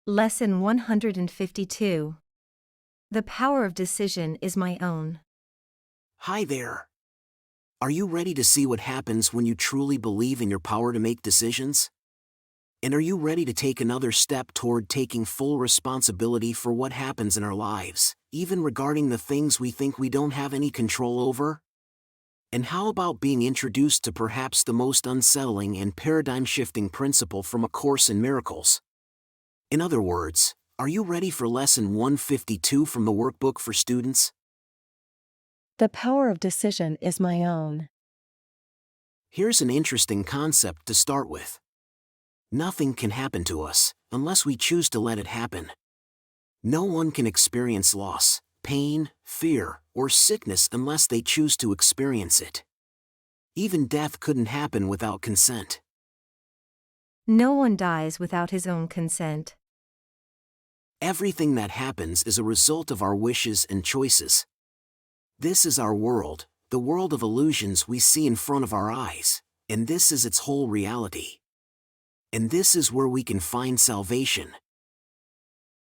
Lesson 152. The power of decision is my own. Hi there. Are you ready to see what happens when you truly believe in your power to make decisions? And are you ready to take another step toward taking full responsibility for what happens in our lives, even regarding the things we think we don't have any control over? And how about being introduced to perhaps the most unsettling and paradigm-shifting principle from A Course in Miracles? In other words, are you ready for Lesson 152 from the workbook for students? The power of decision is my own. Here's an interesting concept to start with. Nothing can happen to us unless we choose to let it happen. No one can experience loss, pain, fear, or sickness unless they choose to experience it. Even death couldn't happen without consent. No one dies without his own consent. Everything that happens is a result of our wishes and choices. This is our world, the world of illusions we see in front of our eyes, and this is its whole reality. And this is where we can find salvation.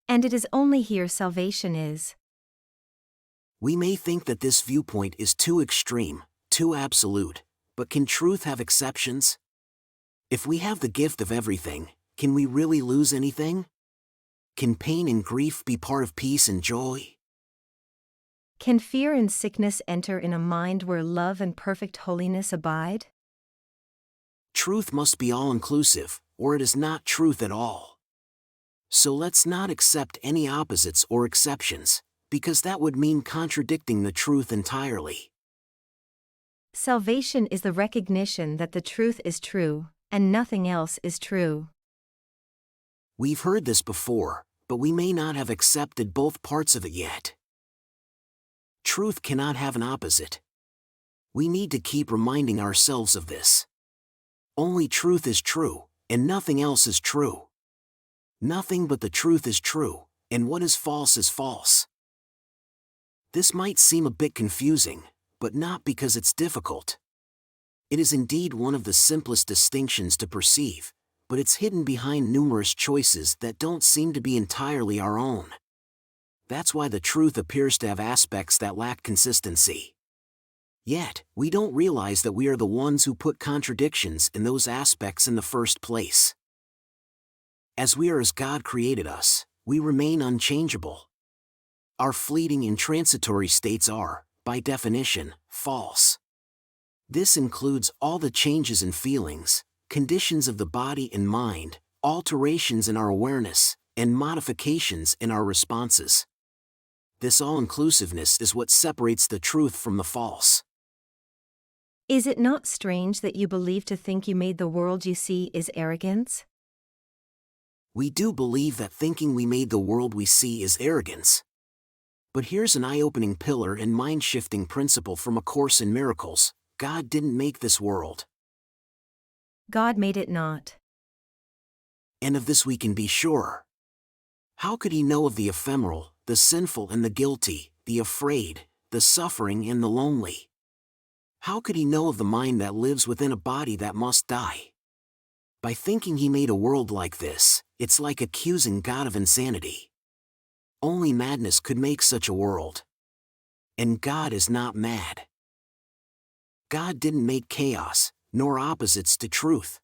And it is only here salvation is. We may think that this viewpoint is too extreme, too absolute, but can truth have exceptions? If we have the gift of everything, can we really lose anything? Can pain and grief be part of peace and joy? Can fear and sickness enter in a mind where love and perfect holiness abide? Truth must be all-inclusive, or it is not truth at all. So let's not accept any opposites or exceptions, because that would mean contradicting the truth entirely. Salvation is the recognition that the truth is true, and nothing else is true. We've heard this before, but we may not have accepted both parts of it yet. Truth cannot have an opposite. We need to keep reminding ourselves of this. Only truth is true, and nothing else is true. Nothing but the truth is true, and what is false. This might seem a bit confusing, but not because it's difficult. It is indeed one of the simplest distinctions to perceive, but it's hidden behind numerous choices that don't seem to be entirely our own. That's why the truth appears to have aspects that lack consistency. Yet, we don't realize that we are the ones who put contradictions in those aspects in the first place. As we are as God created us, we remain unchangeable. Our fleeting and transitory states are, by definition, false. This includes all the changes in feelings, conditions of the body and mind, alterations in our awareness, and modifications in our responses. This all-inclusiveness is what separates the truth from the false. Is it not strange that you believe to think you made the world you see is arrogance? We do believe that thinking we made the world we see is arrogance. But here's an eye-opening pillar and mind-shifting principle from A Course in Miracles. God didn't make this world. God made it not. And of this we can be sure. How could he know of the ephemeral, the sinful and the guilty, the afraid, the suffering and the lonely? How could he know of the mind that lives within a body that must die? By thinking he made a world like this, it's like accusing God of insanity. Only madness could make such a world. And God is not mad. God didn't make chaos, nor opposites to truth.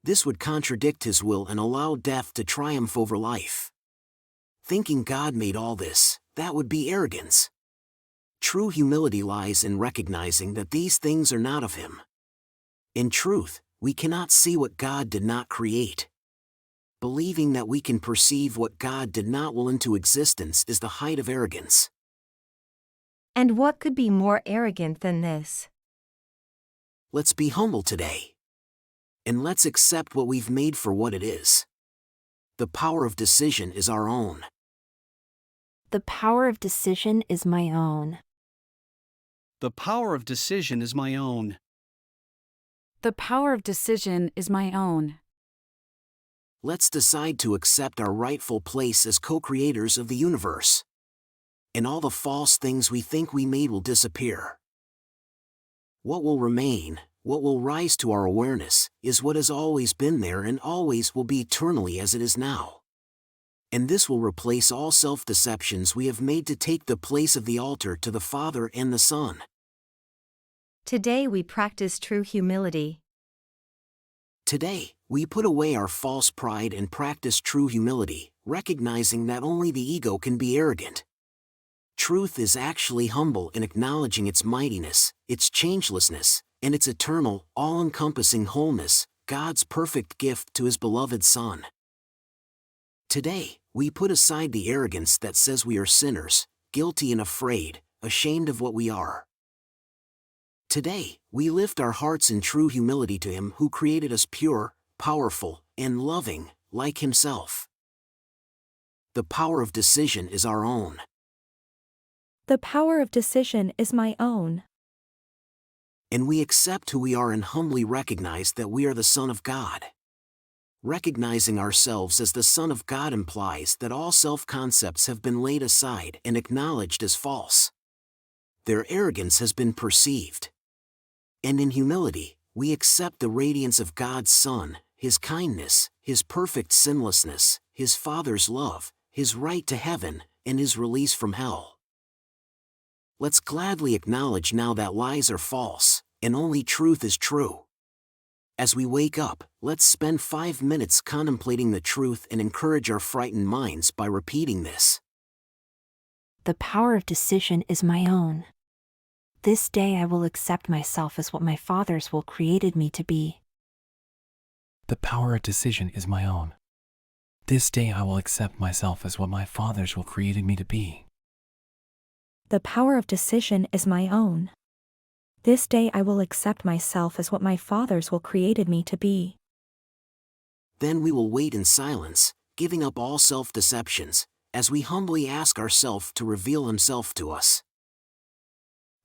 This would contradict his will and allow death to triumph over life. Thinking God made all this, that would be arrogance. True humility lies in recognizing that these things are not of him. In truth, we cannot see what God did not create. Believing that we can perceive what God did not will into existence is the height of arrogance. And what could be more arrogant than this? Let's be humble today. And let's accept what we've made for what it is. The power of decision is our own. The power of decision is my own. The power of decision is my own. The power of decision is my own. Let's decide to accept our rightful place as co-creators of the universe. And all the false things we think we made will disappear. What will remain, what will rise to our awareness, is what has always been there and always will be eternally as it is now. And this will replace all self-deceptions we have made to take the place of the altar to the Father and the Son. Today we practice true humility. Today, we put away our false pride and practice true humility, recognizing that only the ego can be arrogant. Truth is actually humble in acknowledging its mightiness, its changelessness, and its eternal, all-encompassing wholeness, God's perfect gift to His beloved Son. Today, we put aside the arrogance that says we are sinners, guilty and afraid, ashamed of what we are. Today, we lift our hearts in true humility to Him who created us pure, powerful, and loving, like Himself. The power of decision is our own. The power of decision is my own. And we accept who we are and humbly recognize that we are the Son of God. Recognizing ourselves as the Son of God implies that all self-concepts have been laid aside and acknowledged as false. Their arrogance has been perceived. And in humility, we accept the radiance of God's Son, His kindness, His perfect sinlessness, His Father's love, His right to heaven, and His release from hell. Let's gladly acknowledge now that lies are false, and only truth is true. As we wake up, let's spend 5 minutes contemplating the truth and encourage our frightened minds by repeating this. The power of decision is my own. This day I will accept myself as what my Father's will created me to be. The power of decision is my own. This day I will accept myself as what my Father's will created me to be. The power of decision is my own. This day I will accept myself as what my Father's will created me to be. Then we will wait in silence, giving up all self-deceptions, as we humbly ask ourselves to reveal Himself to us.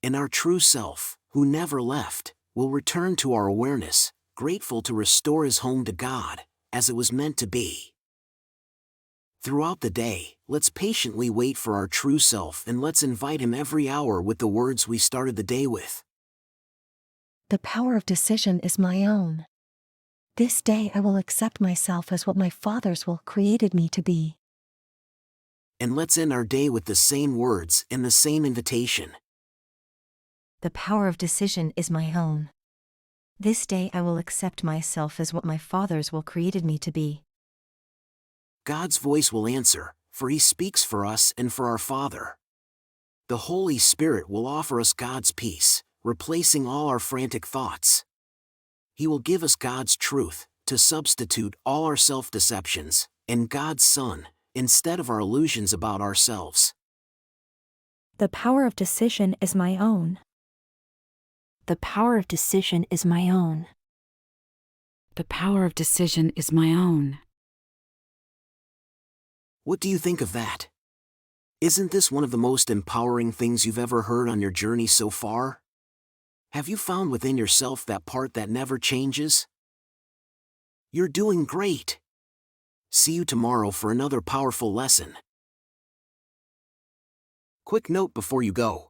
And our true self, who never left, will return to our awareness, grateful to restore His home to God, as it was meant to be. Throughout the day, let's patiently wait for our true self and let's invite Him every hour with the words we started the day with. The power of decision is my own. This day I will accept myself as what my Father's will created me to be. And let's end our day with the same words and the same invitation. The power of decision is my own. This day I will accept myself as what my Father's will created me to be. God's voice will answer, for He speaks for us and for our Father. The Holy Spirit will offer us God's peace, replacing all our frantic thoughts. He will give us God's truth, to substitute all our self-deceptions, and God's Son, instead of our illusions about ourselves. The power of decision is my own. The power of decision is my own. The power of decision is my own. What do you think of that? Isn't this one of the most empowering things you've ever heard on your journey so far? Have you found within yourself that part that never changes? You're doing great. See you tomorrow for another powerful lesson. Quick note before you go.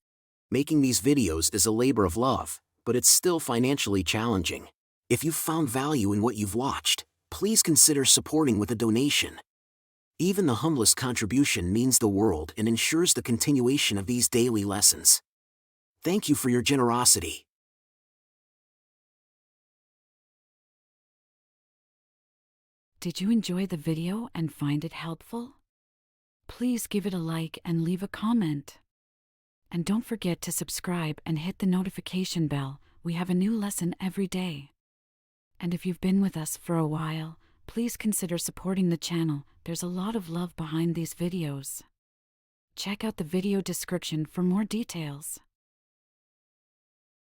Making these videos is a labor of love, but it's still financially challenging. If you've found value in what you've watched, please consider supporting with a donation. Even the humblest contribution means the world and ensures the continuation of these daily lessons. Thank you for your generosity. Did you enjoy the video and find it helpful? Please give it a like and leave a comment. And don't forget to subscribe and hit the notification bell. We have a new lesson every day. And if you've been with us for a while, please consider supporting the channel. There's a lot of love behind these videos. Check out the video description for more details.